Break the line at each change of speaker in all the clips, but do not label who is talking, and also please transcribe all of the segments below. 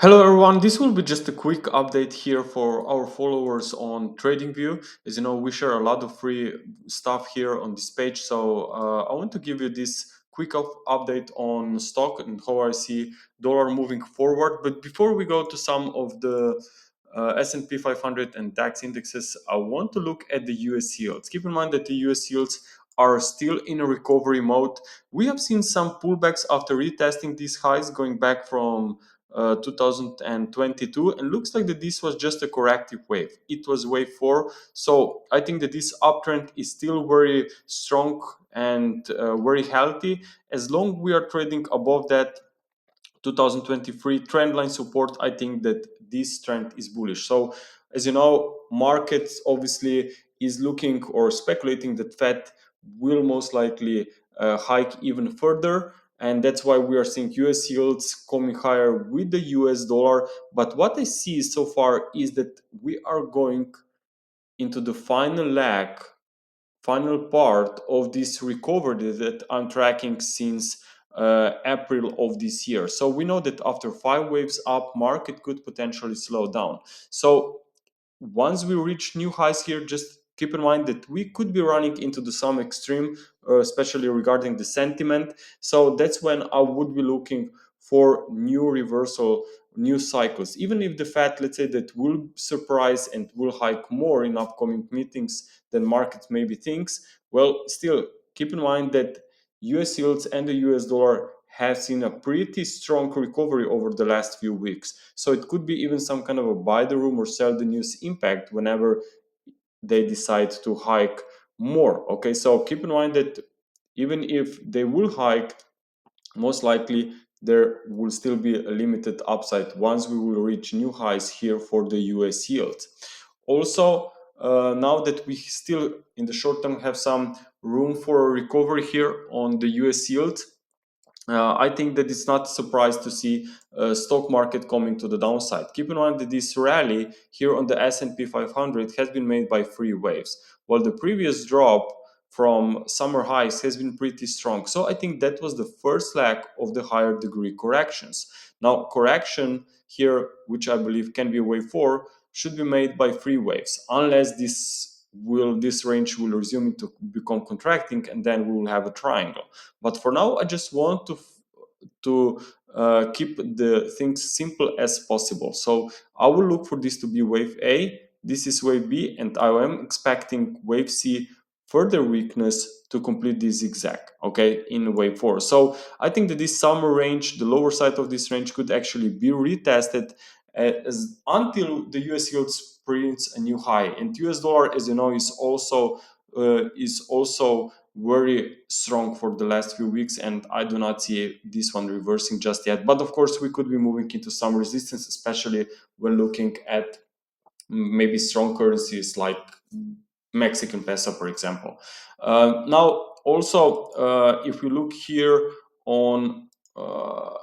Hello everyone, this will be just a quick update here for our followers on TradingView. As you know, we share a lot of free stuff here on this page, so I want to give you this quick update on stock and how I see dollar moving forward. But before we go to some of the S&P 500 and DAX indexes, I want to look at the US yields. Keep in mind that the US yields are still in a recovery mode. We have seen some pullbacks after retesting these highs going back from 2022, and looks like that this was just a corrective wave. It was wave 4, so I think that this uptrend is still very strong and very healthy. As long we are trading above that 2023 trend line support, I think that this trend is bullish. So as you know, markets obviously is looking or speculating that Fed will most likely hike even further, and that's why we are seeing US yields coming higher with the US dollar. But what I see so far is that we are going into the final part of this recovery that I'm tracking since April of this year. So we know that after 5 waves up, market could potentially slow down. So once we reach new highs here, just keep in mind that we could be running into the some extreme, especially regarding the sentiment. So that's when I would be looking for new reversal, new cycles. Even if the Fed, let's say, that will surprise and will hike more in upcoming meetings than market maybe thinks, well, still keep in mind that US yields and the US dollar have seen a pretty strong recovery over the last few weeks. So it could be even some kind of a buy the room or sell the news impact whenever they decide to hike more. Okay, so keep in mind that even if they will hike, most likely there will still be a limited upside once we will reach new highs here for the US yield. Also, now that we still in the short term have some room for a recovery here on the US yield, I think that it's not a surprise to see stock market coming to the downside. Keep in mind that this rally here on the S&P 500 has been made by 3 waves, while the previous drop from summer highs has been pretty strong. So I think that was the first leg of the higher degree corrections. Now, correction here, which I believe can be a wave 4, should be made by 3 waves, unless this range will resume to become contracting, and then we will have a triangle. But for now, I just want to keep the things simple as possible. So I will look for this to be wave A. This is wave B, and I am expecting wave C further weakness to complete this zigzag, okay, in wave 4. So I think that this summer range, the lower side of this range, could actually be retested until the US yields prints a new high. And US dollar, as you know, is also very strong for the last few weeks, and I do not see this one reversing just yet. But of course, we could be moving into some resistance, especially when looking at maybe strong currencies like Mexican peso, for example. Now, also, if we look here uh,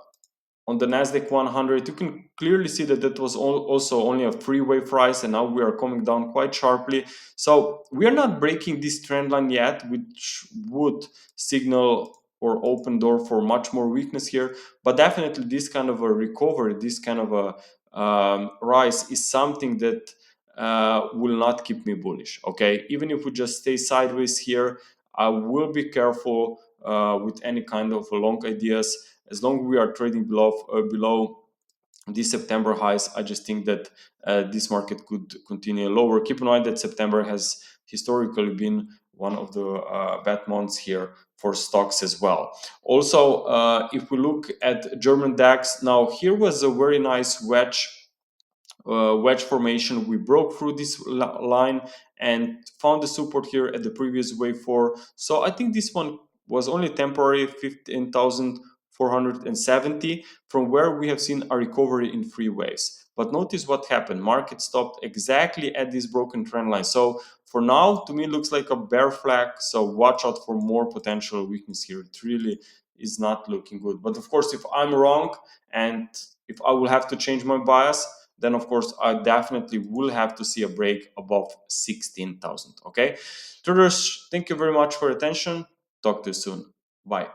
on the Nasdaq 100, you can clearly see that that was also only a 3 wave rise, and now we are coming down quite sharply. So we are not breaking this trend line yet, which would signal or open door for much more weakness here. But definitely, this kind of a recovery, this kind of a rise, is something that will not keep me bullish. Okay, even if we just stay sideways here, I will be careful with any kind of long ideas. As long as we are trading below these September highs, I just think that this market could continue lower. Keep in mind that September has historically been one of the bad months here for stocks as well. Also, if we look at German DAX, now here was a very nice wedge formation. We broke through this line and found the support here at the previous wave 4. So I think this one was only temporary, 15,470, from where we have seen a recovery in 3 waves. But notice what happened. Market stopped exactly at this broken trend line. So for now, to me, it looks like a bear flag. So watch out for more potential weakness here. It really is not looking good. But of course, if I'm wrong and if I will have to change my bias, then of course I definitely will have to see a break above 16,000. Okay, traders, thank you very much for your attention. Talk to you soon. Bye.